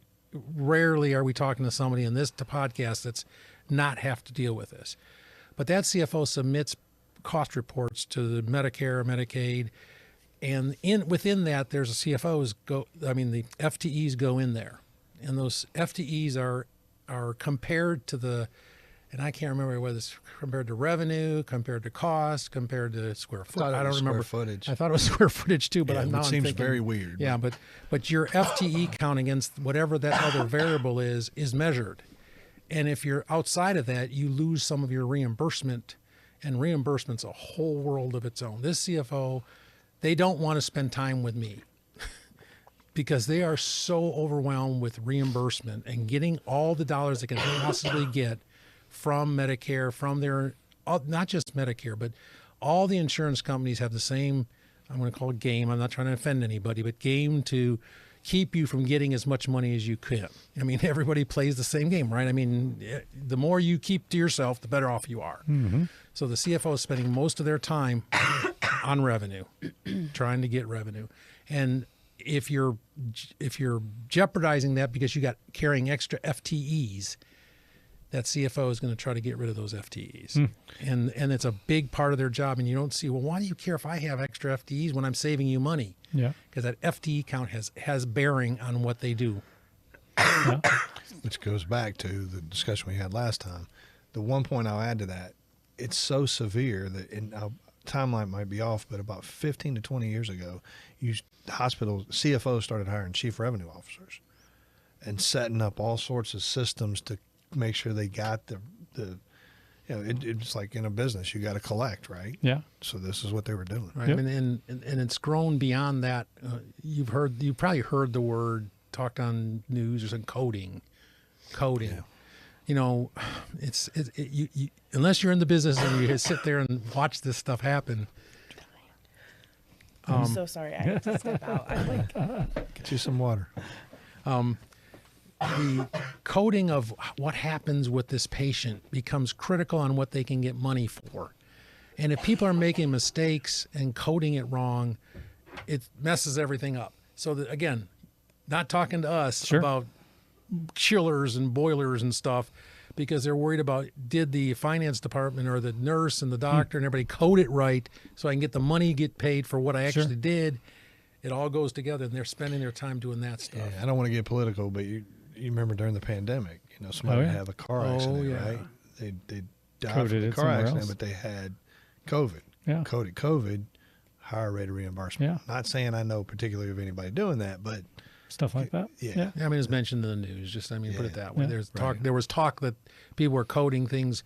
rarely are we talking to somebody in this podcast that's not have to deal with this. But that CFO submits cost reports to the Medicare, Medicaid. And within that, there's the FTEs go in there. And those FTEs are compared to and I can't remember whether it's compared to revenue, compared to cost, compared to square foot. I don't remember. Square footage. I thought it was square footage too, but it seems very weird. Yeah, but your FTE count against whatever that other variable is measured. And if you're outside of that, you lose some of your reimbursement, and reimbursement's a whole world of its own. This CFO, they don't want to spend time with me because they are so overwhelmed with reimbursement and getting all the dollars they can possibly get from Medicare, from their, not just Medicare, but all the insurance companies have the same, I'm going to call it game. I'm not trying to offend anybody, but game to keep you from getting as much money as you can. I mean, everybody plays the same game, right? I mean, the more you keep to yourself, the better off you are. Mm-hmm. So the CFO is spending most of their time on revenue, trying to get revenue. And if you're jeopardizing that because you got carrying extra FTEs, that CFO is going to try to get rid of those FTEs. And it's a big part of their job. And you don't see, well, why do you care if I have extra FTEs when I'm saving you money? Yeah. Because that FTE count has bearing on what they do. Yeah. Which goes back to the discussion we had last time. The one point I'll add to that, it's so severe that timeline might be off, but about 15 to 20 years ago, hospitals, CFOs started hiring chief revenue officers and setting up all sorts of systems to make sure they got the it's like in a business, you got to collect, right? Yeah. So this is what they were doing. Right. Yep. And it's grown beyond that. You've probably heard the word talked on news or some coding. Yeah. You know, you unless you're in the business and you sit there and watch this stuff happen. I'm so sorry. I have to step out. I'm like, Get you some water. The coding of what happens with this patient becomes critical on what they can get money for. And if people are making mistakes and coding it wrong, it messes everything up. So that, again, not talking to us Sure. about chillers and boilers and stuff, because they're worried about, did the finance department or the nurse and the doctor and everybody code it right so I can get the money, get paid for what I actually did. It all goes together, and they're spending their time doing that stuff. Yeah, I don't want to get political, but you remember during the pandemic, somebody would have a car accident, right? They died Coded from the it car somewhere accident, else. but they had COVID. Yeah. Coded COVID, higher rate of reimbursement. Yeah. Not saying I know particularly of anybody doing that, but Stuff like that. yeah. I mean, it's mentioned in the news. Just, put it that way. Yeah. There's talk. Right. There was talk that people were coding things.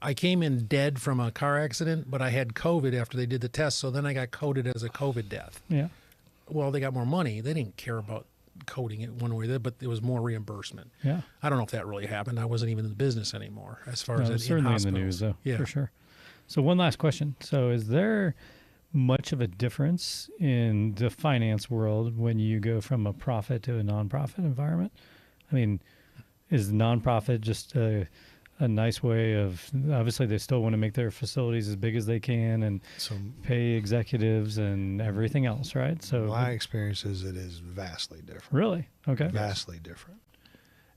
I came in dead from a car accident, but I had COVID after they did the test, so then I got coded as a COVID death. Yeah. Well, they got more money. They didn't care about coding it one way or the other, but there was more reimbursement. Yeah. I don't know if that really happened. I wasn't even in the business anymore as far No, as it's in certainly in the hospitals. news, though, Yeah. for sure. So one last question. So is there much of a difference in the finance world when you go from a profit to a nonprofit environment? I mean, is nonprofit just a nice way of, obviously they still want to make their facilities as big as they can and So pay executives and everything else, right? So my experience is it is vastly different. really? Okay. Vastly different.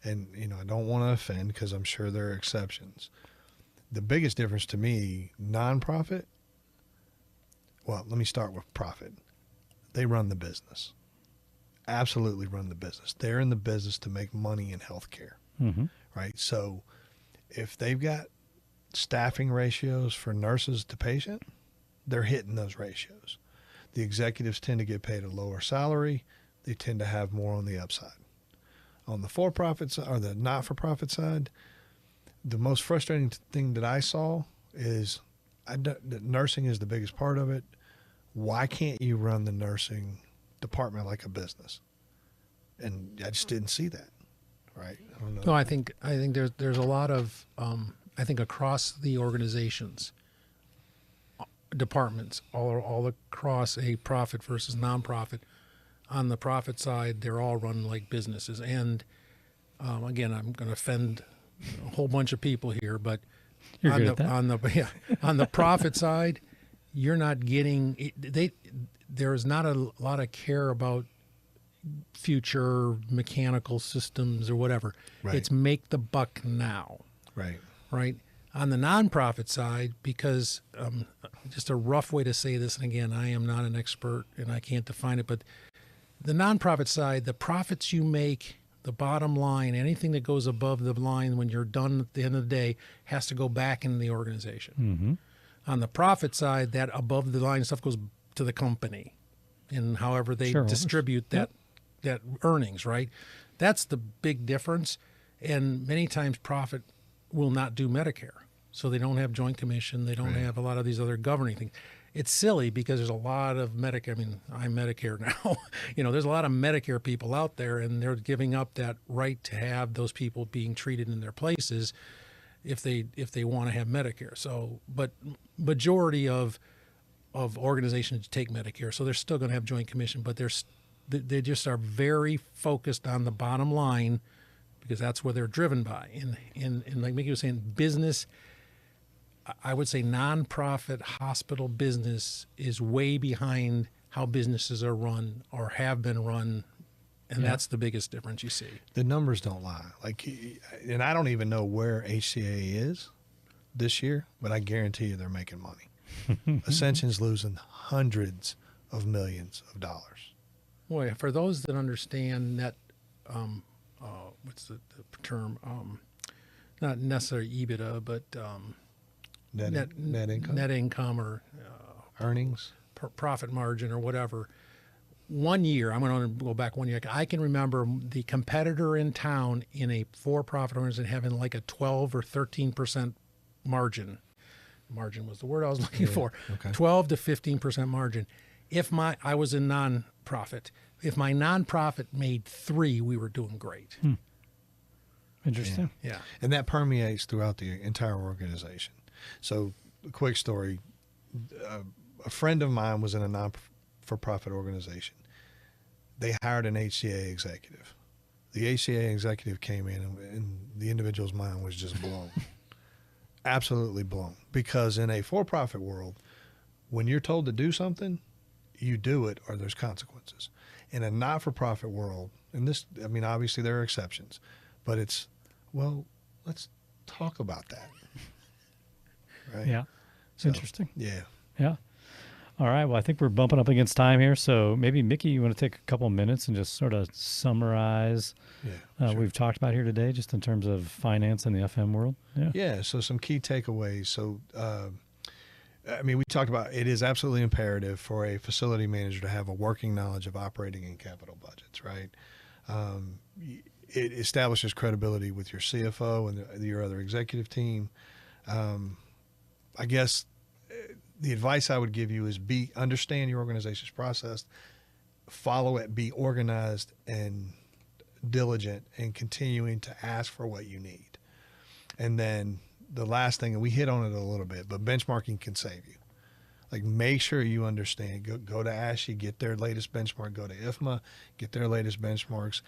And, I don't want to offend because I'm sure there are exceptions. The biggest difference to me, nonprofit, well, let me start with profit. They run the business. Absolutely run the business. They're in the business to make money in healthcare, Mm-hmm. right? So if they've got staffing ratios for nurses to patient, they're hitting those ratios. The executives tend to get paid a lower salary. They tend to have more on the upside. On the for-profit side or the not-for-profit side, the most frustrating thing that I saw is that nursing is the biggest part of it. Why can't you run the nursing department like a business? And I just didn't see that, right? I don't know. No, I think there's a lot of I think across the organizations, departments, all across a profit versus nonprofit. On the profit side, they're all run like businesses. And again, I'm going to offend a whole bunch of people here, but You're on good the at that. on the profit side, you're not getting there is not a lot of care about future mechanical systems or whatever. Right. It's make the buck now. Right. Right. On the nonprofit side, because just a rough way to say this, and again, I am not an expert and I can't define it, but the nonprofit side, the profits you make, the bottom line, anything that goes above the line when you're done at the end of the day has to go back into the organization. Mm-hmm. On the profit side, that above the line stuff goes to the company and however they Shareholders. distribute that earnings, right? That's the big difference. And many times profit will not do Medicare. So they don't have joint commission. They don't have a lot of these other governing things. It's silly because there's a lot of Medicare. I mean, I'm Medicare now. There's a lot of Medicare people out there, and they're giving up that right to have those people being treated in their places if they want to have Medicare. So, but majority of organizations take Medicare, so they're still going to have joint commission, but they just are very focused on the bottom line because that's where they're driven by. And like Mickey was saying, business, I would say nonprofit hospital business is way behind how businesses are run or have been run, and that's the biggest difference you see. The numbers don't lie. And I don't even know where HCA is this year, but I guarantee you they're making money. Ascension's losing hundreds of millions of dollars. Boy, for those that understand net, what's the term? Not necessarily EBITDA, but Net income? net income or Earnings? profit margin or whatever. 1 year, I'm going to go back 1 year. I can remember the competitor in town in a for-profit organization having like a 12 or 13% margin. Margin was the word I was looking for. Okay. 12 to 15% margin. If I was in nonprofit, if my nonprofit made 3, we were doing great. Interesting. Yeah. And that permeates throughout the entire organization. So, a quick story. A friend of mine was in a non-for-profit organization. They hired an HCA executive. The HCA executive came in, and the individual's mind was just blown. Absolutely blown. Because in a for-profit world, when you're told to do something, you do it or there's consequences. In a not-for-profit world, and this, I mean, obviously there are exceptions, but it's, well, let's talk about that. Right? Yeah. So, Interesting. Yeah. Yeah. All right. Well, I think we're bumping up against time here. So maybe, Mickey, you want to take a couple of minutes and just sort of summarize what we've talked about here today, just in terms of finance in the FM world? Yeah. Yeah. So some key takeaways. So, I mean, we talked about it is absolutely imperative for a facility manager to have a working knowledge of operating and capital budgets, right? It establishes credibility with your CFO and your other executive team. I guess the advice I would give you is understand your organization's process, follow it, be organized and diligent, and continuing to ask for what you need. And then the last thing, and we hit on it a little bit, but benchmarking can save you. Like, make sure you understand. Go to ASHI, get their latest benchmark. Go to IFMA, get their latest benchmarks.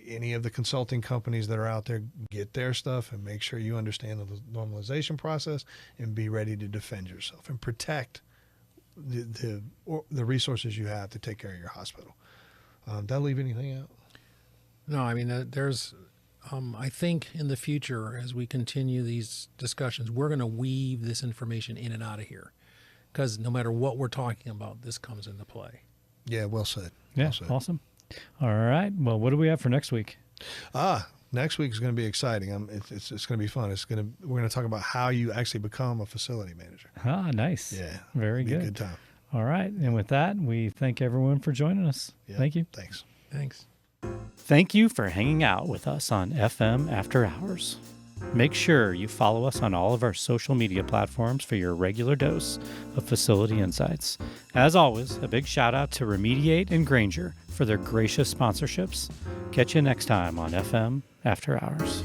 Any of the consulting companies that are out there, get their stuff, and make sure you understand the normalization process and be ready to defend yourself and protect the resources you have to take care of your hospital. Did I leave anything out? No, I mean, there's, I think in the future, as we continue these discussions, we're going to weave this information in and out of here, because no matter what we're talking about, this comes into play. Yeah, well said. Yeah, well said. Awesome. All right. Well, what do we have for next week? Next week is going to be exciting. It's going to be fun. We're going to talk about how you actually become a facility manager. Nice. Yeah. Very good. A good time. All right. And with that, we thank everyone for joining us. Yeah, Thank you. Thanks. Thank you for hanging out with us on FM After Hours. Make sure you follow us on all of our social media platforms for your regular dose of facility insights. As always, a big shout out to Remediate and Granger for their gracious sponsorships. Catch you next time on FM After Hours.